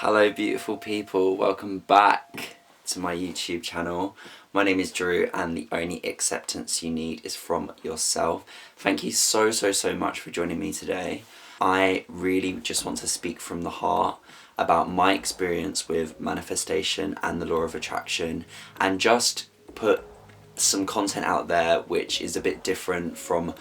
Hello beautiful people, welcome back to my YouTube channel. My name is Drew and the only acceptance you need is from yourself. Thank you so much for joining me today. I really just want to speak from the heart about my experience with manifestation and the law of attraction, and just put some content out there which is a bit different from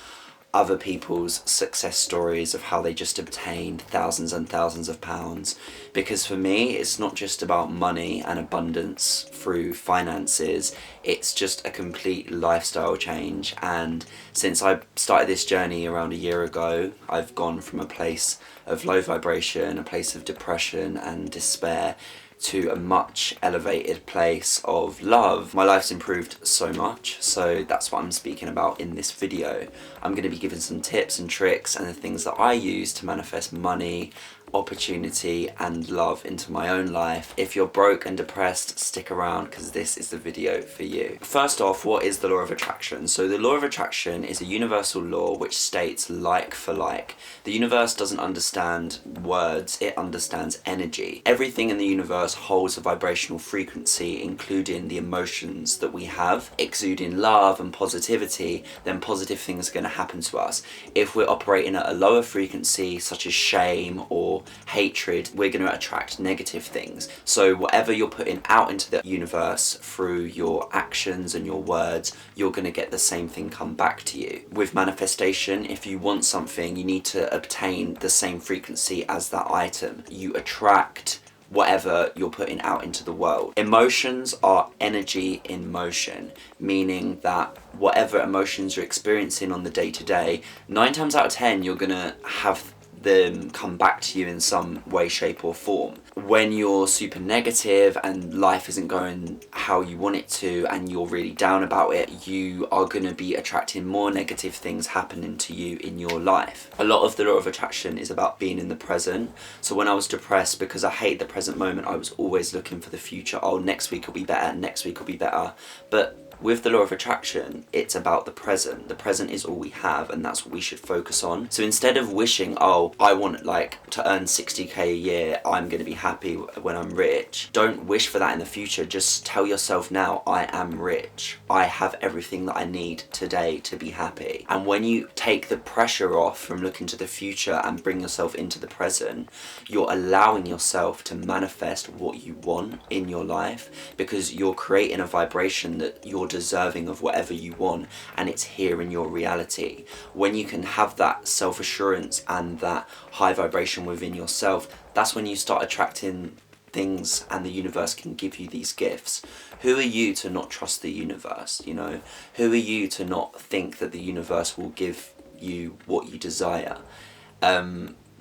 other people's success stories of how they just obtained thousands and thousands of pounds. Because for me, it's not just about money and abundance through finances, it's just a complete lifestyle change. And since I started this journey around a year ago, I've gone from a place of low vibration, a place of depression and despair, to a much elevated place of love. My life's improved so much, so that's what I'm speaking about in this video. I'm going to be giving some tips and tricks and the things that I use to manifest money, opportunity and love into my own life. If you're broke and depressed, stick around because this is the video for you. First off, what is the law of attraction? So the law of attraction is a universal law which states like for like. The universe doesn't understand words, it understands energy. Everything in the universe holds a vibrational frequency, including the emotions that we have. Exuding love and positivity, then positive things are going to happen to us. If we're operating at a lower frequency, such as shame or hatred, we're going to attract negative things. So whatever you're putting out into the universe through your actions and your words, you're going to get the same thing come back to you. With manifestation, if you want something, you need to obtain the same frequency as that item. You attract whatever you're putting out into the world. Emotions are energy in motion, meaning that whatever emotions you're experiencing on the day-to-day, 9 times out of 10 you're gonna have them come back to you in some way, shape or form. When you're super negative and life isn't going how you want it to and you're really down about it, you are going to be attracting more negative things happening to you in your life. A lot of the law of attraction is about being in the present. So when I was depressed, because I hate the present moment, I was always looking for the future. Oh, next week will be better, next week will be better. But with the law of attraction, it's about the present. The present is all we have, and that's what we should focus on. So instead of wishing, oh, I want to earn 60k a year, I'm going to be happy when I'm rich. Don't wish for that in the future. Just tell yourself now, I am rich. I have everything that I need today to be happy. And when you take the pressure off from looking to the future and bring yourself into the present, you're allowing yourself to manifest what you want in your life, because you're creating a vibration that you're deserving of whatever you want, and it's here in your reality. When you can have that self-assurance and that high vibration within yourself, that's when you start attracting things and the universe can give you these gifts. Who are you to not trust the universe, you know? Who are you to not think that the universe will give you what you desire?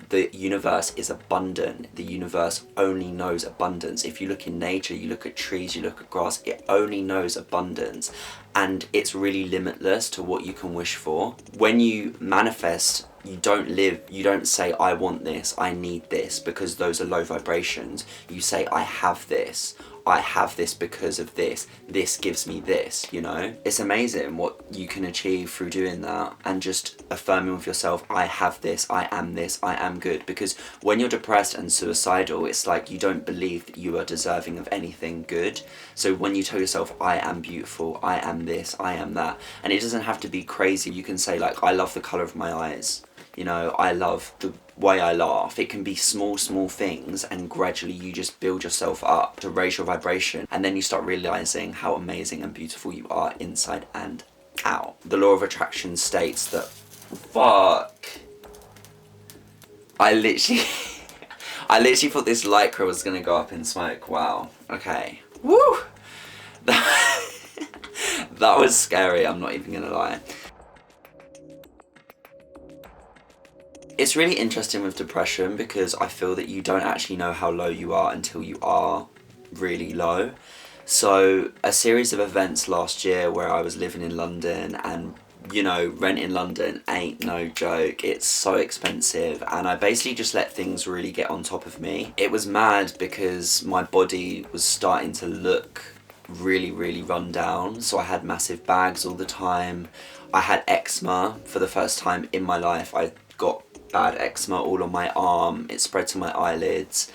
The universe is abundant. The universe only knows abundance. If you look in nature, you look at trees, you look at grass, it only knows abundance. And it's really limitless to what you can wish for. When you manifest, you don't say, I want this, I need this, because those are low vibrations. You say, I have this because of this gives me this, you know? It's amazing what you can achieve through doing that and just affirming with yourself, I have this, I am good. Because when you're depressed and suicidal, it's like you don't believe that you are deserving of anything good. So when you tell yourself, I am beautiful, I am this, I am that, and it doesn't have to be crazy. You can say like, I love the colour of my eyes. You know, I love the way I laugh. It can be small things, and gradually you just build yourself up to raise your vibration, and then you start realizing how amazing and beautiful you are inside and out. The law of attraction states that, I literally thought this lycra was gonna go up in smoke. Wow. Okay. Woo! That was scary, I'm not even gonna lie. It's really interesting with depression because I feel that you don't actually know how low you are until you are really low. So a series of events last year where I was living in London, and you know, rent in London ain't no joke. It's so expensive, and I basically just let things really get on top of me. It was mad because my body was starting to look really run down. So I had massive bags all the time. I had eczema for the first time in my life. I got bad eczema all on my arm. It spread to my eyelids.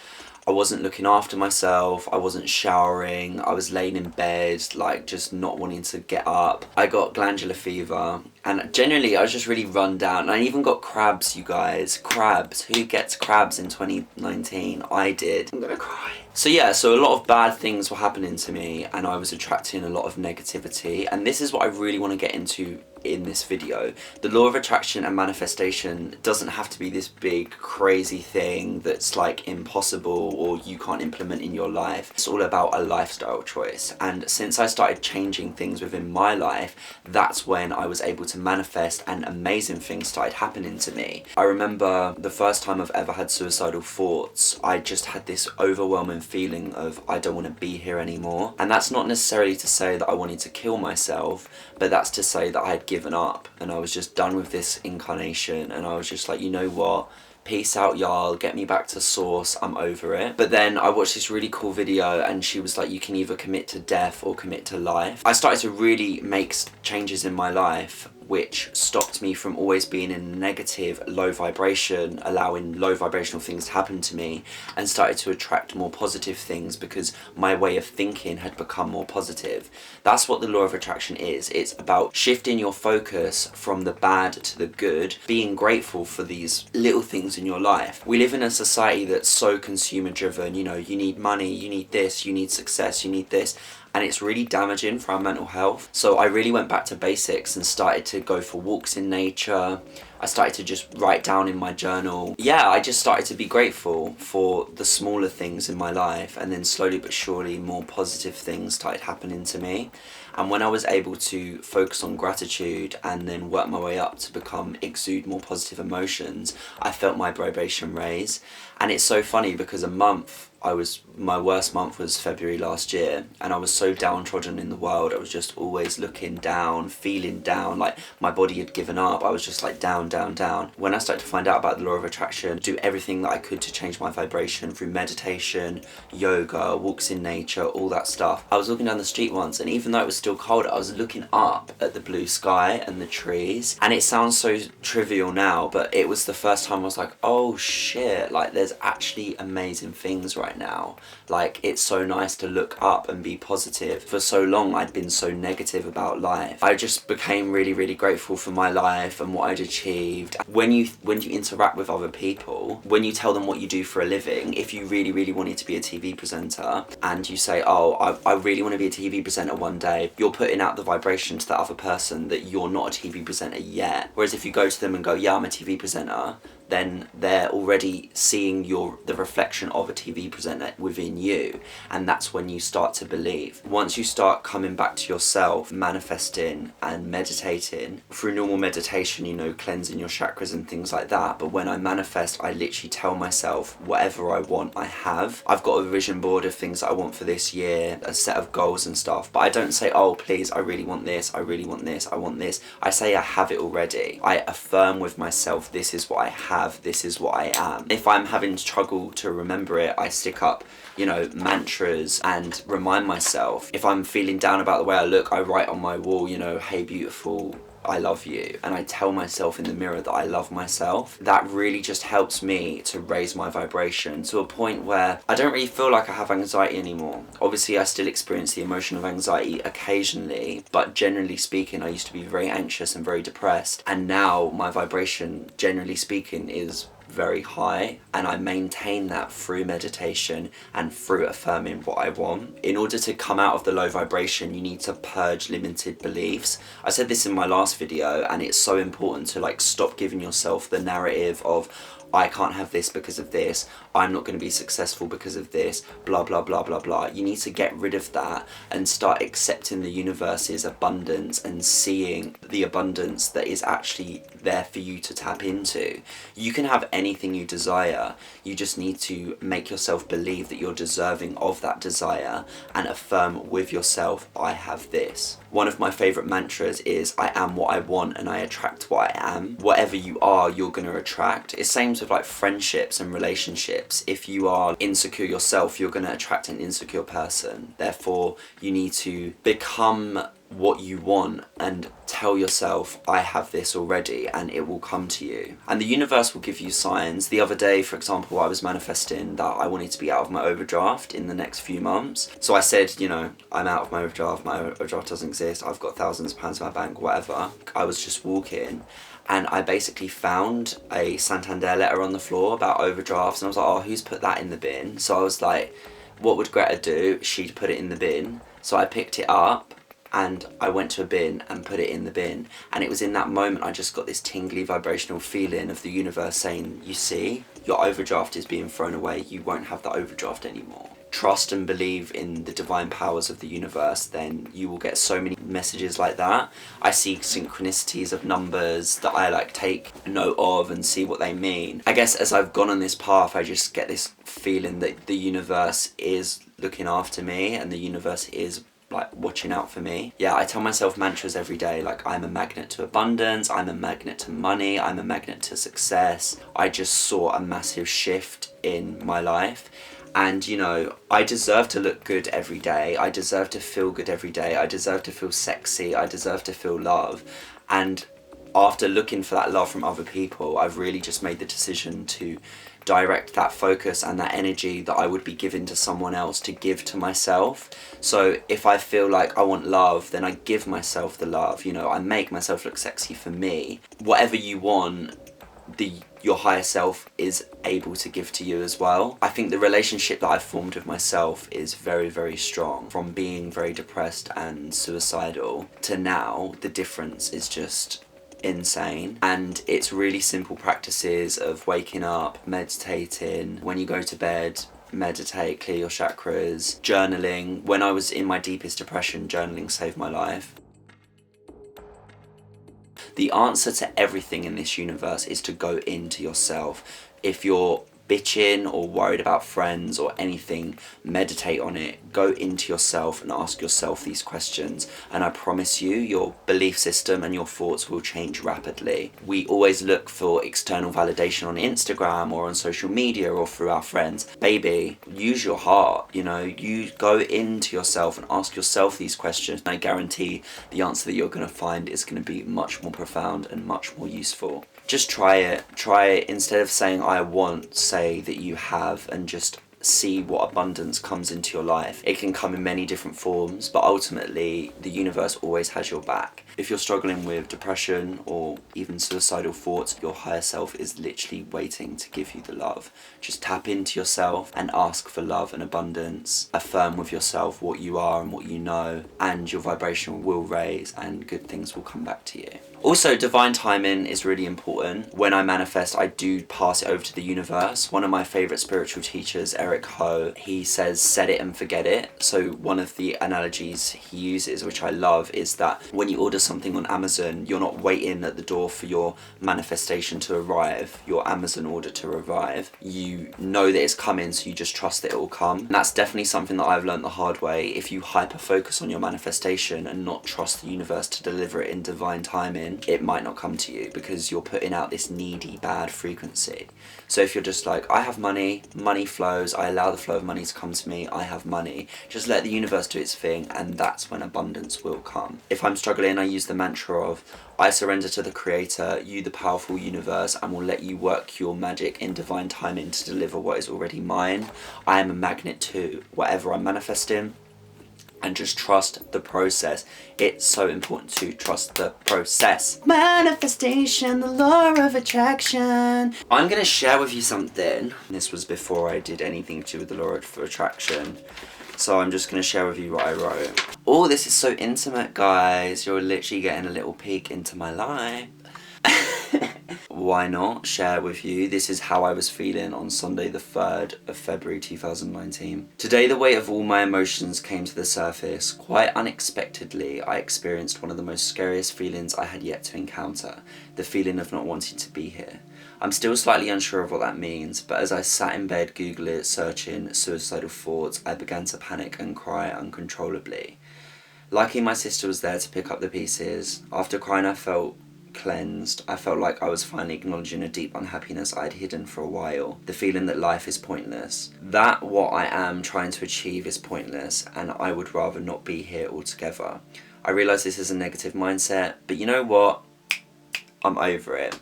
I wasn't looking after myself, I wasn't showering, I was laying in bed, like just not wanting to get up. I got glandular fever, and generally I was just really run down. And I even got crabs, you guys. Crabs. Who gets crabs in 2019? I did. I'm gonna cry. So yeah, so a lot of bad things were happening to me, and I was attracting a lot of negativity, and this is what I really want to get into in this video. The law of attraction and manifestation doesn't have to be this big crazy thing that's like impossible or you can't implement in your life. It's all about a lifestyle choice, and since I started changing things within my life, that's when I was able to manifest and amazing things started happening to me. I remember the first time I've ever had suicidal thoughts, I just had this overwhelming feeling of I don't want to be here anymore. And that's not necessarily to say that I wanted to kill myself, but that's to say that I had given up and I was just done with this incarnation, and I was just like, you know what, peace out y'all, get me back to source, I'm over it. But then I watched this really cool video and she was like, you can either commit to death or commit to life. I started to really make changes in my life which stopped me from always being in negative, low vibration, allowing low vibrational things to happen to me, and started to attract more positive things because my way of thinking had become more positive. That's what the law of attraction is. It's about shifting your focus from the bad to the good, being grateful for these little things in your life. We live in a society that's so consumer driven, you know, you need money, you need this, you need success, you need this, and it's really damaging for our mental health. So I really went back to basics and started to go for walks in nature. I started to just write down in my journal. Yeah, I just started to be grateful for the smaller things in my life, and then slowly but surely more positive things started happening to me. And when I was able to focus on gratitude and then work my way up to exude more positive emotions, I felt my vibration raise. And it's so funny because my worst month was February last year, and I was so downtrodden in the world. I was just always looking down, feeling down, like my body had given up. I was just like down, down, down. When I started to find out about the law of attraction, do everything that I could to change my vibration through meditation, yoga, walks in nature, all that stuff. I was walking down the street once, and even though it was still cold, I was looking up at the blue sky and the trees. And it sounds so trivial now, but it was the first time I was like, oh shit, like there's actually amazing things right now. Like, it's so nice to look up and be positive. For so long I'd been so negative about life. I just became really, really grateful for my life and what I'd achieved. When you interact with other people, when you tell them what you do for a living, if you really, really wanted to be a TV presenter and you say, oh, I really want to be a TV presenter one day, you're putting out the vibration to that other person that you're not a TV presenter yet. Whereas if you go to them and go, yeah, I'm a TV presenter, then they're already seeing the reflection of a TV presenter within you, and that's when you start to believe. Once you start coming back to yourself, manifesting and meditating, through normal meditation, you know, cleansing your chakras and things like that, but when I manifest, I literally tell myself whatever I want, I have. I've got a vision board of things that I want for this year, a set of goals and stuff, but I don't say, oh please, I really want this, I really want this, I want this. I say I have it already. I affirm with myself, this is what I have, this is what I am. If I'm having struggle to remember it, I stick up, you know, mantras and remind myself. If I'm feeling down about the way I look, I write on my wall, you know, hey beautiful, I love you, and I tell myself in the mirror that I love myself. That really just helps me to raise my vibration to a point where I don't really feel like I have anxiety anymore. Obviously I still experience the emotion of anxiety occasionally, but generally speaking I used to be very anxious and very depressed, and now my vibration, generally speaking, is very high, and I maintain that through meditation and through affirming what I want. In order to come out of the low vibration, you need to purge limited beliefs. I said this in my last video, and it's so important to like stop giving yourself the narrative of I can't have this because of this, I'm not going to be successful because of this, blah blah blah blah blah. You need to get rid of that and start accepting the universe's abundance and seeing the abundance that is actually there for you to tap into. You can have anything you desire, you just need to make yourself believe that you're deserving of that desire and affirm with yourself, I have this. One of my favourite mantras is I am what I want and I attract what I am. Whatever you are, you're going to attract. It's same with like friendships and relationships. If you are insecure yourself, you're going to attract an insecure person. Therefore, you need to become what you want and tell yourself, I have this already, and it will come to you. And the universe will give you signs. The other day, for example, I was manifesting that I wanted to be out of my overdraft in the next few months. So I said, you know, I'm out of my overdraft doesn't exist, I've got thousands of pounds in my bank, whatever. I was just walking and I basically found a Santander letter on the floor about overdrafts, and I was like, oh, who's put that in the bin? So I was like, what would Greta do? She'd put it in the bin. So I picked it up and I went to a bin and put it in the bin. And it was in that moment I just got this tingly vibrational feeling of the universe saying, you see, your overdraft is being thrown away. You won't have the overdraft anymore. Trust and believe in the divine powers of the universe, then you will get so many messages like that. I see synchronicities of numbers that I like take note of and see what they mean. I guess as I've gone on this path, I just get this feeling that the universe is looking after me and the universe is like watching out for me. Yeah, I tell myself mantras every day, like I'm a magnet to abundance, I'm a magnet to money, I'm a magnet to success. I just saw a massive shift in my life. And, you know, I deserve to look good every day. I deserve to feel good every day. I deserve to feel sexy. I deserve to feel love. And after looking for that love from other people, I've really just made the decision to direct that focus and that energy that I would be giving to someone else to give to myself. So if I feel like I want love, then I give myself the love. You know, I make myself look sexy for me. Whatever you want, your higher self is able to give to you as well. I think the relationship that I've formed with myself is very, very strong. From being very depressed and suicidal to now, the difference is just insane. And it's really simple practices of waking up, meditating, when you go to bed, meditate, clear your chakras, journaling. When I was in my deepest depression, journaling saved my life. The answer to everything in this universe is to go into yourself. If you're bitching or worried about friends or anything, meditate on it. Go into yourself and ask yourself these questions. And I promise you, your belief system and your thoughts will change rapidly. We always look for external validation on Instagram or on social media or through our friends. Baby, use your heart, you know, you go into yourself and ask yourself these questions. And I guarantee the answer that you're going to find is going to be much more profound and much more useful. Just try it. Instead of saying I want, say that you have, and just see what abundance comes into your life. It can come in many different forms, but ultimately the universe always has your back. If you're struggling with depression or even suicidal thoughts, your higher self is literally waiting to give you the love. Just tap into yourself and ask for love and abundance. Affirm with yourself what you are and what you know, and your vibration will raise and good things will come back to you. Also, divine timing is really important. When I manifest, I do pass it over to the universe. One of my favourite spiritual teachers, Eric Ho, he says set it and forget it. So one of the analogies he uses, which I love, is that when you order something on Amazon, you're not waiting at the door for your manifestation to arrive, your Amazon order to arrive. You know that it's coming, so you just trust that it will come. And that's definitely something that I've learned the hard way. If you hyper focus on your manifestation and not trust the universe to deliver it in divine timing, it might not come to you because you're putting out this needy, bad frequency. So if you're just like, I have money, money flows, I allow the flow of money to come to me, I have money, just let the universe do its thing, and that's when abundance will come. If I'm struggling, I use the mantra of, I surrender to the creator, you the powerful universe, and will let you work your magic in divine timing to deliver what is already mine. I am a magnet to whatever I'm manifesting. And just trust the process. It's so important to trust the process. Manifestation, the law of attraction. I'm going to share with you something. This was before I did anything to do with the law of attraction. So I'm just going to share with you what I wrote. Oh, this is so intimate, guys. You're literally getting a little peek into my life. Why not share with you? This is how I was feeling on Sunday the 3rd of February 2019. Today the weight of all my emotions came to the surface. Quite unexpectedly, I experienced one of the most scariest feelings I had yet to encounter. The feeling of not wanting to be here. I'm still slightly unsure of what that means, but as I sat in bed Google it, searching suicidal thoughts, I began to panic and cry uncontrollably. Lucky my sister was there to pick up the pieces. After crying I felt cleansed. I felt like I was finally acknowledging a deep unhappiness I had hidden for a while. The feeling that life is pointless. That what I am trying to achieve is pointless, and I would rather not be here altogether. I realise this is a negative mindset, but you know what? I'm over it.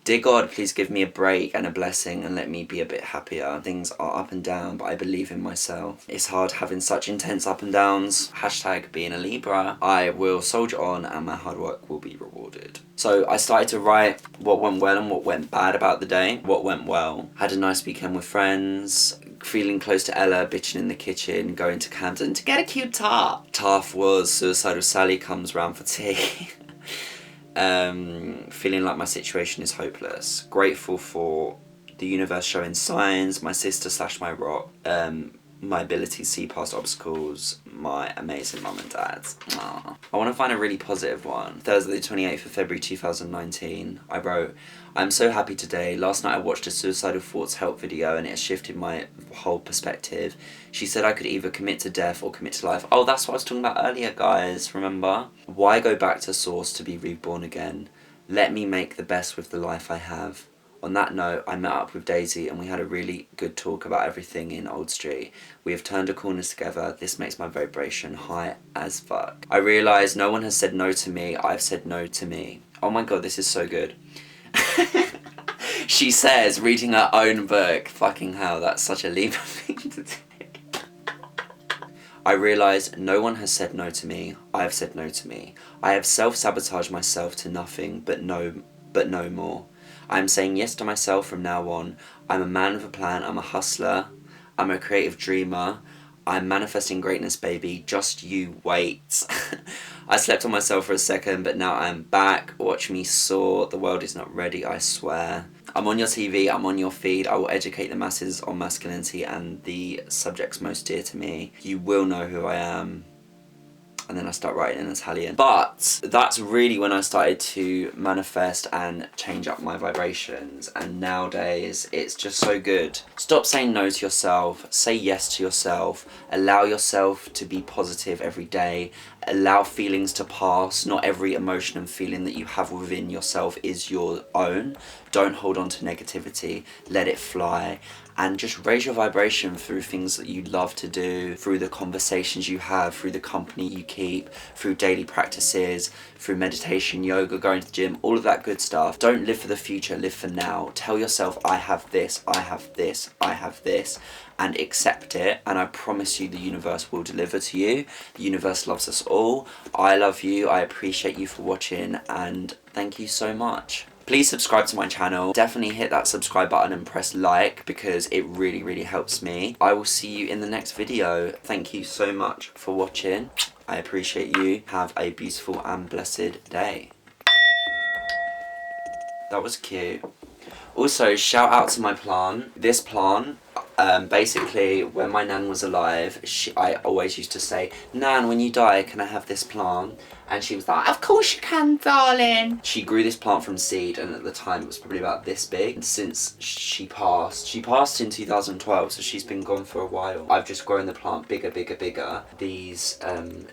Dear God, please give me a break and a blessing and let me be a bit happier. Things are up and down, but I believe in myself. It's hard having such intense up and downs. Hashtag being a Libra. I will soldier on and my hard work will be rewarded. So I started to write what went well and what went bad about the day. What went well. Had a nice weekend with friends. Feeling close to Ella, bitching in the kitchen, going to Camden to get a cute tart. Tough was Suicidal Sally comes round for tea. Feeling like my situation is hopeless. Grateful for the universe showing signs, my sister / my rock, my ability to see past obstacles, my amazing mum and dad. Aww. I want to find a really positive one. Thursday the 28th of February 2019, I wrote, I'm so happy today. Last night I watched a suicidal thoughts help video and it has shifted my whole perspective. She said I could either commit to death or commit to life. Oh, that's what I was talking about earlier, guys, remember? Why go back to source to be reborn again? Let me make the best with the life I have. On that note, I met up with Daisy and we had a really good talk about everything in Old Street. We have turned a corner together. This makes my vibration high as fuck. I realise no one has said no to me. I've said no to me. Oh my god, this is so good. She says, reading her own book. Fucking hell, that's such a Libra thing to do. I realise no one has said no to me. I have said no to me. I have self-sabotaged myself to nothing but no more. I am saying yes to myself from now on. I'm a man with a plan. I'm a hustler. I'm a creative dreamer. I'm manifesting greatness, baby. Just you wait. I slept on myself for a second, but now I am back. Watch me soar. The world is not ready, I swear. I'm on your TV. I'm on your feed. I will educate the masses on masculinity and the subjects most dear to me. You will know who I am. And then I start writing in Italian. But that's really when I started to manifest and change up my vibrations. And nowadays, it's just so good. Stop saying no to yourself. Say yes to yourself. Allow yourself to be positive every day. Allow feelings to pass. Not every emotion and feeling that you have within yourself is your own. Don't hold on to negativity. Let it fly. And just raise your vibration through things that you love to do, through the conversations you have, through the company you keep, through daily practices, through meditation, yoga, going to the gym, all of that good stuff. Don't live for the future, live for now. Tell yourself, I have this, I have this, I have this, and accept it. And I promise you the universe will deliver to you. The universe loves us all. I love you, I appreciate you for watching, and thank you so much. Please subscribe to my channel. Definitely hit that subscribe button and press like because it really, really helps me. I will see you in the next video. Thank you so much for watching. I appreciate you. Have a beautiful and blessed day. That was cute. Also, shout out to my plant. This plant, basically, when my nan was alive, I always used to say, Nan, when you die, can I have this plant? And she was like, of course you can, darling. She grew this plant from seed, and at the time it was probably about this big. And since she passed in 2012, so she's been gone for a while. I've just grown the plant bigger, bigger, bigger. These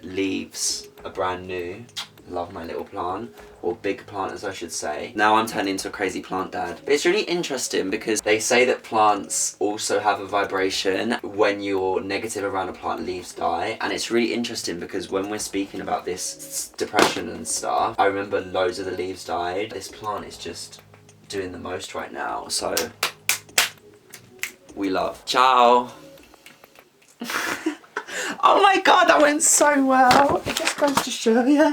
leaves are brand new. Love my little plant, or big plant as I should say. Now I'm turning into a crazy plant dad. But it's really interesting because they say that plants also have a vibration. When you're negative around a plant, leaves die. And it's really interesting because when we're speaking about this depression and stuff, I remember loads of the leaves died. This plant is just doing the most right now. So, we love. Ciao. Oh my god, that went so well. It just goes to show you.